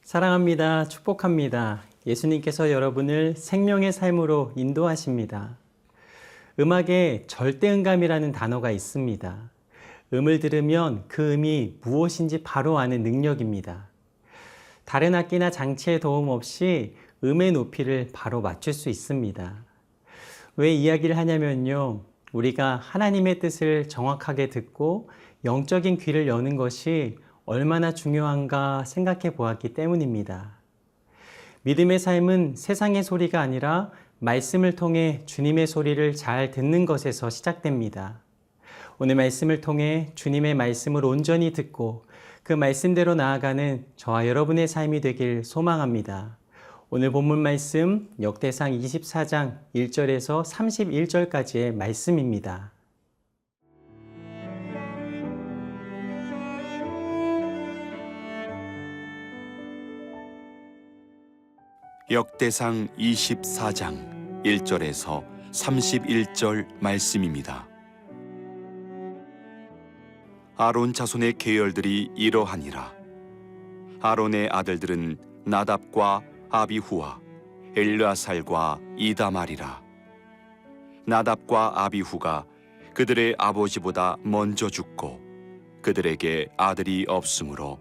사랑합니다. 축복합니다. 예수님께서 여러분을 생명의 삶으로 인도하십니다. 음악에 절대음감이라는 단어가 있습니다. 음을 들으면 그 음이 무엇인지 바로 아는 능력입니다. 다른 악기나 장치의 도움 없이 음의 높이를 바로 맞출 수 있습니다. 왜 이야기를 하냐면요. 우리가 하나님의 뜻을 정확하게 듣고 영적인 귀를 여는 것이 얼마나 중요한가 생각해 보았기 때문입니다. 믿음의 삶은 세상의 소리가 아니라 말씀을 통해 주님의 소리를 잘 듣는 것에서 시작됩니다. 오늘 말씀을 통해 주님의 말씀을 온전히 듣고 그 말씀대로 나아가는 저와 여러분의 삶이 되길 소망합니다. 오늘 본문 말씀 역대상 24장 1절에서 31절까지의 말씀입니다. 역대상 24장 1절에서 31절 말씀입니다. 아론 자손의 계열들이 이러하니라. 아론의 아들들은 나답과 아비후와 엘르아살과 이다말이라. 나답과 아비후가 그들의 아버지보다 먼저 죽고 그들에게 아들이 없으므로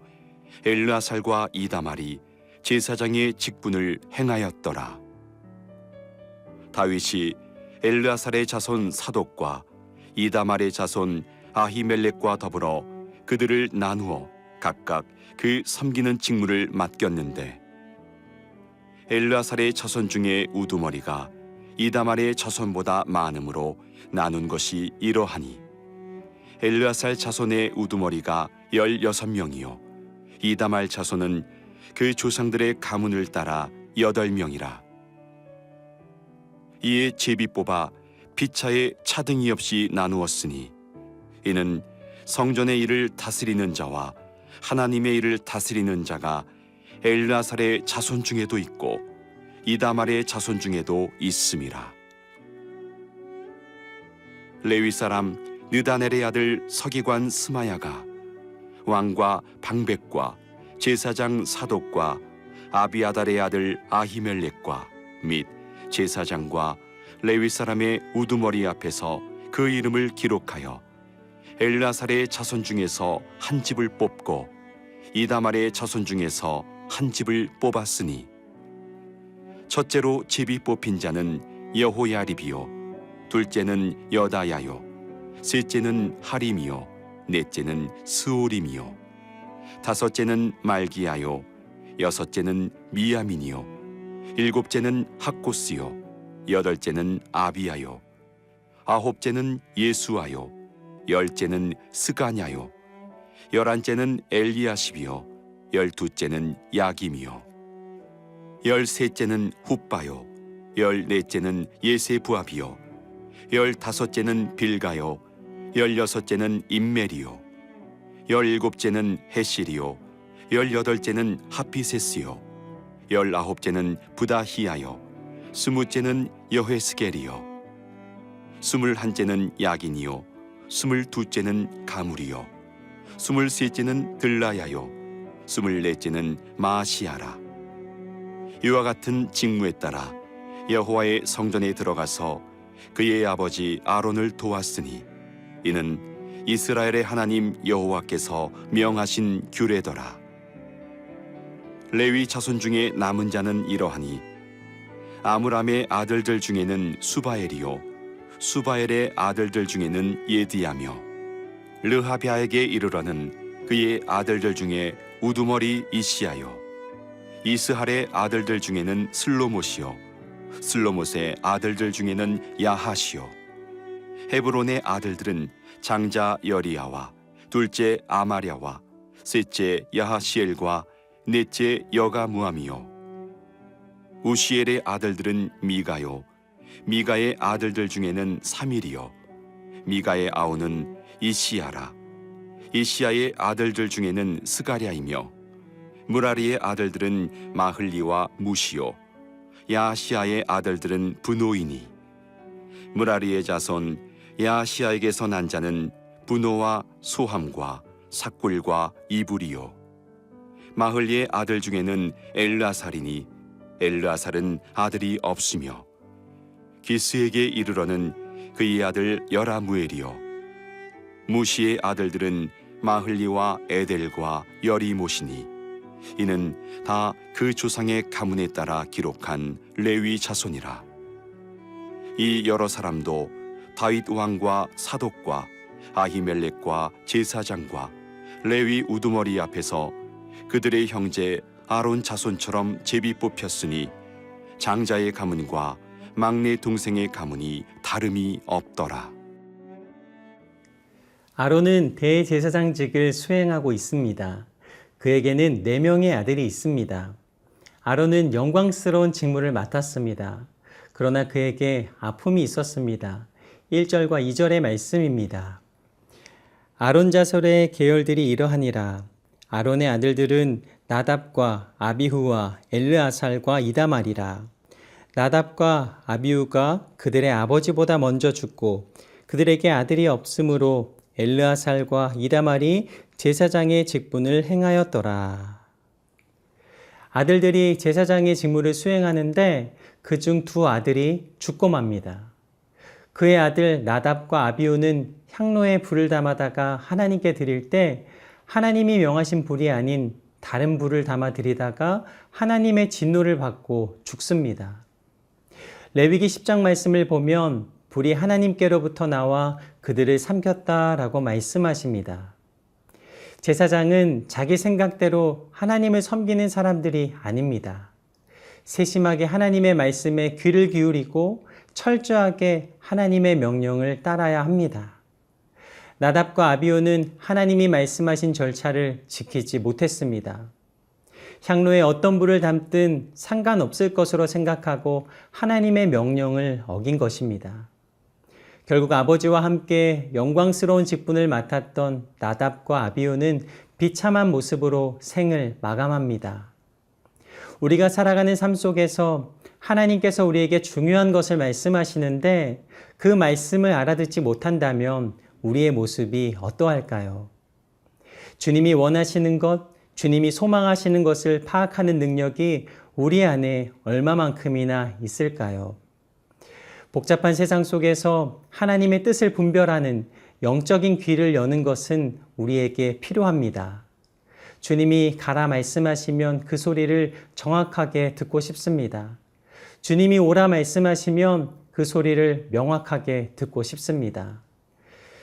엘르아살과 이다말이 제사장의 직분을 행하였더라. 다윗이 엘르아살의 자손 사독과 이다말의 자손 아히멜렉과 더불어 그들을 나누어 각각 그 섬기는 직무를 맡겼는데 엘르아살의 자손 중에 우두머리가 이다말의 자손보다 많으므로 나눈 것이 이러하니 엘르아살 자손의 우두머리가 16명이요 이다말 자손은 그 조상들의 가문을 따라 8명이라. 이에 제비 뽑아 피차에 차등이 없이 나누었으니 이는 성전의 일을 다스리는 자와 하나님의 일을 다스리는 자가 엘르아살의 자손 중에도 있고 이다말의 자손 중에도 있음이라. 레위 사람 느다넬의 아들 서기관 스마야가 왕과 방백과 제사장 사독과 아비아달의 아들 아히멜렉과 및 제사장과 레위 사람의 우두머리 앞에서 그 이름을 기록하여 엘르아살의 자손 중에서 한 집을 뽑고 이다말의 자손 중에서 한 집을 뽑았으니 첫째로 집이 뽑힌 자는 여호야립이요 둘째는 여다야요 셋째는 하림이요 넷째는 스오림이요 다섯째는 말기야요 여섯째는 미야민이요 일곱째는 학고스요 여덟째는 아비야요 아홉째는 예수아요 열째는 스가냐요 열한째는 엘리야십이요 열두째는 야김이요 열셋째는 훗바요 열넷째는 예세부압이요 열다섯째는 빌가요 열여섯째는 임멜이요 열일곱째는 헤실이요 열여덟째는 하피세스요 열아홉째는 부다히야요 스무째는 여헤스겔이요 스물한째는 야긴이요 스물두째는 가물이요 스물셋째는 들라야요 스물넷째는 마시아라. 이와 같은 직무에 따라 여호와의 성전에 들어가서 그의 아버지 아론을 도왔으니 이는 이스라엘의 하나님 여호와께서 명하신 규례더라. 레위 자손 중에 남은 자는 이러하니 아므람의 아들들 중에는 수바엘이요 수바엘의 아들들 중에는 예디야며 르하비아에게 이르러는 그의 아들들 중에 우두머리 이시야요 이스할의 아들들 중에는 슬로못이요 슬로못의 아들들 중에는 야하시요 헤브론의 아들들은 장자 여리야와 둘째 아마랴와 셋째 야하시엘과 넷째 여가무함이요 우시엘의 아들들은 미가요 미가의 아들들 중에는 사밀이요 미가의 아우는 이시야라 이시야의 아들들 중에는 스가랴이며 무라리의 아들들은 마흘리와 무시요 야시야의 아들들은 브노이니 무라리의 자손 야시야에게서 난 자는 분노와 소함과 삭굴과 이불이요 마흘리의 아들 중에는 엘르아살이니 엘르아살은 아들이 없으며 기스에게 이르러는 그의 아들 여라무엘이요 무시의 아들들은 마흘리와 에델과 여리모시니 이는 다 그 조상의 가문에 따라 기록한 레위 자손이라. 이 여러 사람도 다윗 왕과 사독과 아히멜렉과 제사장과 레위 우두머리 앞에서 그들의 형제 아론 자손처럼 제비 뽑혔으니 장자의 가문과 막내 동생의 가문이 다름이 없더라. 아론은 대제사장직을 수행하고 있습니다. 그에게는 4명의 아들이 있습니다. 아론은 영광스러운 직무를 맡았습니다. 그러나 그에게 아픔이 있었습니다. 1절과 2절의 말씀입니다. 아론 자손의 계열들이 이러하니라. 아론의 아들들은 나답과 아비후와 엘르아살과 이다말이라. 나답과 아비후가 그들의 아버지보다 먼저 죽고 그들에게 아들이 없으므로 엘르아살과 이다말이 제사장의 직분을 행하였더라. 아들들이 제사장의 직무를 수행하는데 그중 2 아들이 죽고 맙니다. 그의 아들 나답과 아비후는 향로에 불을 담아다가 하나님께 드릴 때 하나님이 명하신 불이 아닌 다른 불을 담아 드리다가 하나님의 진노를 받고 죽습니다. 레위기 10장 말씀을 보면 불이 하나님께로부터 나와 그들을 삼켰다라고 말씀하십니다. 제사장은 자기 생각대로 하나님을 섬기는 사람들이 아닙니다. 세심하게 하나님의 말씀에 귀를 기울이고 철저하게 하나님의 명령을 따라야 합니다. 나답과 아비후는 하나님이 말씀하신 절차를 지키지 못했습니다. 향로에 어떤 불을 담든 상관없을 것으로 생각하고 하나님의 명령을 어긴 것입니다. 결국 아버지와 함께 영광스러운 직분을 맡았던 나답과 아비후는 비참한 모습으로 생을 마감합니다. 우리가 살아가는 삶 속에서 하나님께서 우리에게 중요한 것을 말씀하시는데 그 말씀을 알아듣지 못한다면 우리의 모습이 어떠할까요? 주님이 원하시는 것, 주님이 소망하시는 것을 파악하는 능력이 우리 안에 얼마만큼이나 있을까요? 복잡한 세상 속에서 하나님의 뜻을 분별하는 영적인 귀를 여는 것은 우리에게 필요합니다. 주님이 가라 말씀하시면 그 소리를 정확하게 듣고 싶습니다. 주님이 오라 말씀하시면 그 소리를 명확하게 듣고 싶습니다.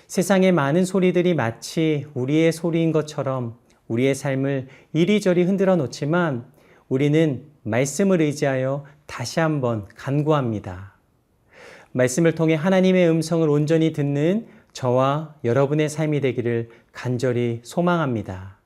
세상의 많은 소리들이 마치 우리의 소리인 것처럼 우리의 삶을 이리저리 흔들어 놓지만 우리는 말씀을 의지하여 다시 한번 간구합니다. 말씀을 통해 하나님의 음성을 온전히 듣는 저와 여러분의 삶이 되기를 간절히 소망합니다.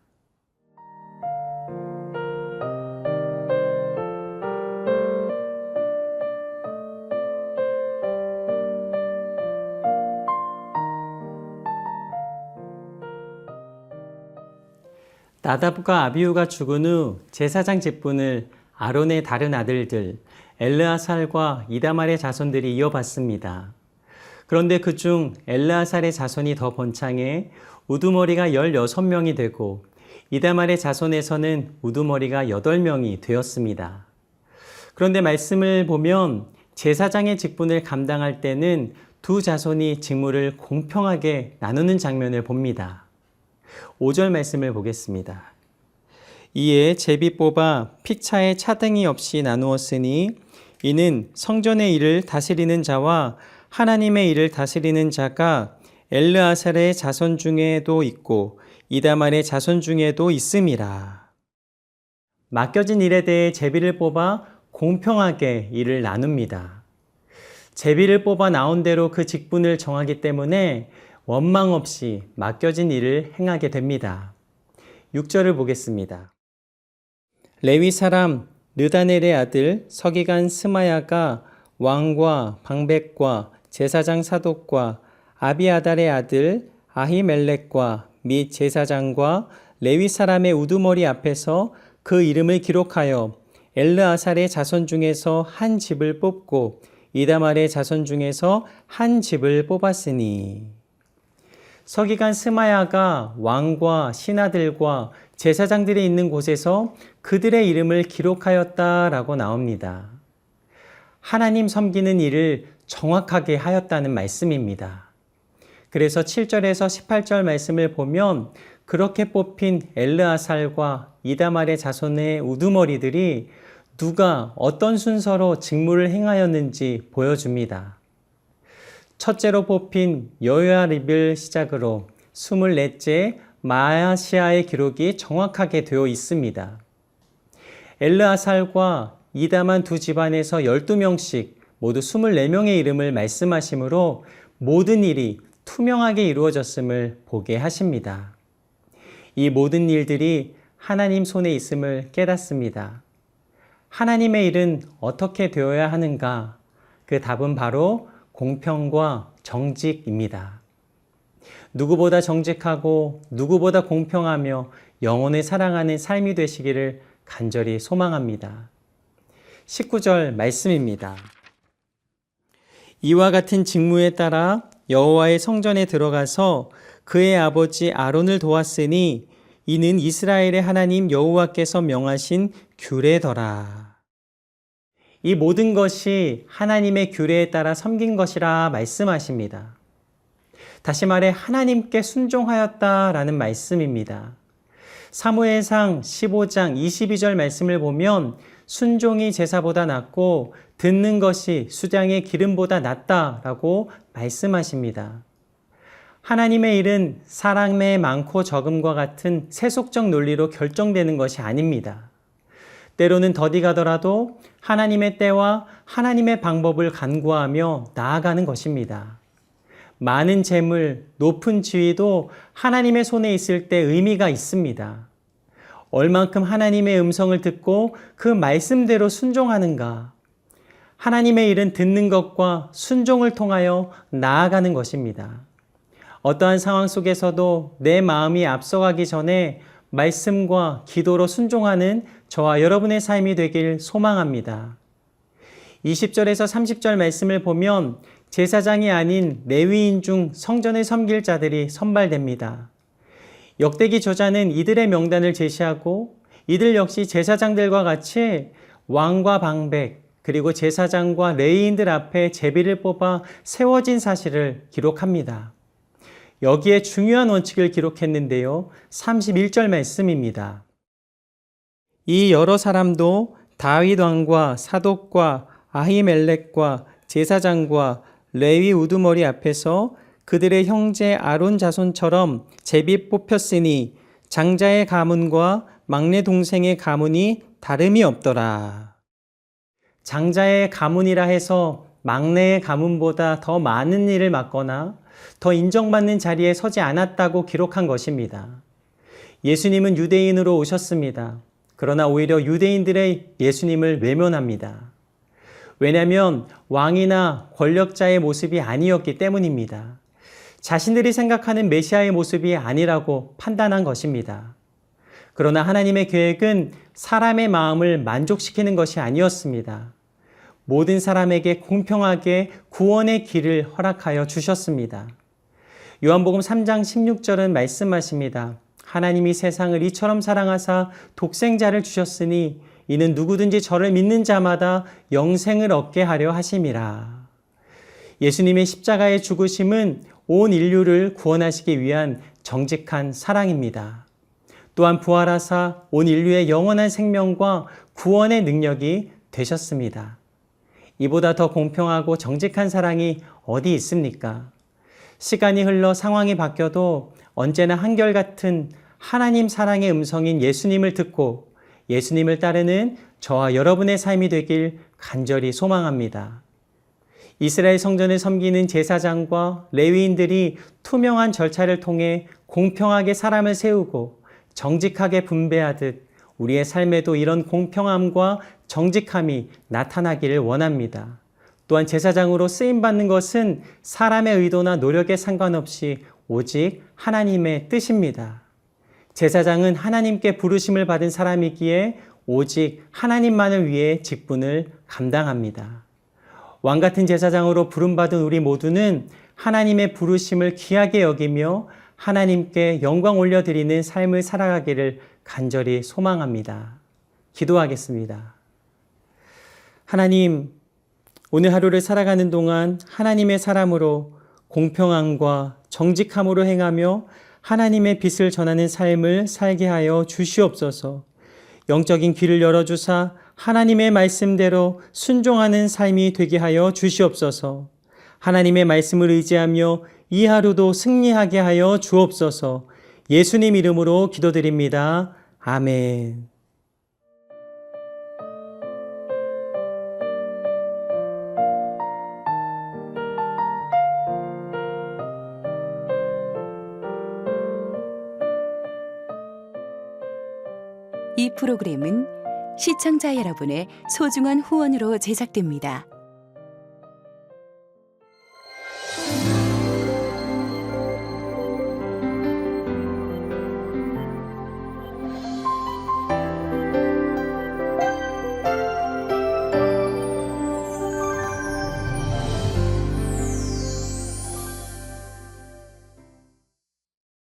나답과 아비후가 죽은 후 제사장 직분을 아론의 다른 아들들 엘르아살과 이다말의 자손들이 이어받습니다. 그런데 그중 엘르아살의 자손이 더 번창해 우두머리가 16명이 되고 이다말의 자손에서는 우두머리가 8명이 되었습니다. 그런데 말씀을 보면 제사장의 직분을 감당할 때는 2 자손이 직무를 공평하게 나누는 장면을 봅니다. 5절 말씀을 보겠습니다. 이에 제비 뽑아 피차에 차등이 없이 나누었으니 이는 성전의 일을 다스리는 자와 하나님의 일을 다스리는 자가 엘르아살의 자손 중에도 있고 이다말의 자손 중에도 있음이라. 맡겨진 일에 대해 제비를 뽑아 공평하게 일을 나눕니다. 제비를 뽑아 나온 대로 그 직분을 정하기 때문에 원망 없이 맡겨진 일을 행하게 됩니다. 6절을 보겠습니다. 레위 사람 느다넬의 아들 서기관 스마야가 왕과 방백과 제사장 사독과 아비아달의 아들 아히멜렉과 및 제사장과 레위 사람의 우두머리 앞에서 그 이름을 기록하여 엘르아살의 자손 중에서 한 집을 뽑고 이다말의 자손 중에서 한 집을 뽑았으니 서기관 스마야가 왕과 신하들과 제사장들이 있는 곳에서 그들의 이름을 기록하였다라고 나옵니다. 하나님 섬기는 일을 정확하게 하였다는 말씀입니다. 그래서 7절에서 18절 말씀을 보면 그렇게 뽑힌 엘르아살과 이다말의 자손의 우두머리들이 누가 어떤 순서로 직무를 행하였는지 보여줍니다. 첫째로 뽑힌 여호야립을 시작으로 24째 마아시아의 기록이 정확하게 되어 있습니다. 엘르아살과 이다만 두 집안에서 12명씩 모두 24명의 이름을 말씀하시므로 모든 일이 투명하게 이루어졌음을 보게 하십니다. 이 모든 일들이 하나님 손에 있음을 깨닫습니다. 하나님의 일은 어떻게 되어야 하는가? 그 답은 바로 공평과 정직입니다. 누구보다 정직하고 누구보다 공평하며 영혼을 사랑하는 삶이 되시기를 간절히 소망합니다. 19절 말씀입니다. 이와 같은 직무에 따라 여호와의 성전에 들어가서 그의 아버지 아론을 도왔으니 이는 이스라엘의 하나님 여호와께서 명하신 규례더라. 이 모든 것이 하나님의 규례에 따라 섬긴 것이라 말씀하십니다. 다시 말해 하나님께 순종하였다라는 말씀입니다. 사무엘상 15장 22절 말씀을 보면 순종이 제사보다 낫고 듣는 것이 수장의 기름보다 낫다라고 말씀하십니다. 하나님의 일은 사람의 많고 적음과 같은 세속적 논리로 결정되는 것이 아닙니다. 때로는 더디 가더라도 하나님의 때와 하나님의 방법을 간구하며 나아가는 것입니다. 많은 재물, 높은 지위도 하나님의 손에 있을 때 의미가 있습니다. 얼만큼 하나님의 음성을 듣고 그 말씀대로 순종하는가? 하나님의 일은 듣는 것과 순종을 통하여 나아가는 것입니다. 어떠한 상황 속에서도 내 마음이 앞서가기 전에 말씀과 기도로 순종하는 저와 여러분의 삶이 되길 소망합니다. 20절에서 30절 말씀을 보면 제사장이 아닌 레위인 중 성전을 섬길 자들이 선발됩니다. 역대기 저자는 이들의 명단을 제시하고 이들 역시 제사장들과 같이 왕과 방백 그리고 제사장과 레위인들 앞에 제비를 뽑아 세워진 사실을 기록합니다. 여기에 중요한 원칙을 기록했는데요. 31절 말씀입니다. 이 여러 사람도 다윗 왕과 사독과 아히멜렉과 제사장과 레위 우두머리 앞에서 그들의 형제 아론 자손처럼 제비 뽑혔으니 장자의 가문과 막내 동생의 가문이 다름이 없더라. 장자의 가문이라 해서 막내의 가문보다 더 많은 일을 맡거나 더 인정받는 자리에 서지 않았다고 기록한 것입니다. 예수님은 유대인으로 오셨습니다. 그러나 오히려 유대인들의 예수님을 외면합니다. 왜냐하면 왕이나 권력자의 모습이 아니었기 때문입니다. 자신들이 생각하는 메시아의 모습이 아니라고 판단한 것입니다. 그러나 하나님의 계획은 사람의 마음을 만족시키는 것이 아니었습니다. 모든 사람에게 공평하게 구원의 길을 허락하여 주셨습니다. 요한복음 3장 16절은 말씀하십니다. 하나님이 세상을 이처럼 사랑하사 독생자를 주셨으니 이는 누구든지 저를 믿는 자마다 영생을 얻게 하려 하심이라. 예수님의 십자가의 죽으심은 온 인류를 구원하시기 위한 정직한 사랑입니다. 또한 부활하사 온 인류의 영원한 생명과 구원의 능력이 되셨습니다. 이보다 더 공평하고 정직한 사랑이 어디 있습니까? 시간이 흘러 상황이 바뀌어도 언제나 한결같은 하나님 사랑의 음성인 예수님을 듣고 예수님을 따르는 저와 여러분의 삶이 되길 간절히 소망합니다. 이스라엘 성전을 섬기는 제사장과 레위인들이 투명한 절차를 통해 공평하게 사람을 세우고 정직하게 분배하듯 우리의 삶에도 이런 공평함과 정직함이 나타나기를 원합니다. 또한 제사장으로 쓰임받는 것은 사람의 의도나 노력에 상관없이 오직 하나님의 뜻입니다. 제사장은 하나님께 부르심을 받은 사람이기에 오직 하나님만을 위해 직분을 감당합니다. 왕 같은 제사장으로 부름받은 우리 모두는 하나님의 부르심을 귀하게 여기며 하나님께 영광 올려드리는 삶을 살아가기를 간절히 소망합니다. 기도하겠습니다. 하나님, 오늘 하루를 살아가는 동안 하나님의 사람으로 공평함과 정직함으로 행하며 하나님의 빛을 전하는 삶을 살게 하여 주시옵소서. 영적인 귀를 열어주사 하나님의 말씀대로 순종하는 삶이 되게 하여 주시옵소서. 하나님의 말씀을 의지하며 이 하루도 승리하게 하여 주옵소서. 예수님 이름으로 기도드립니다. 아멘. 이 프로그램은 시청자 여러분의 소중한 후원으로 제작됩니다.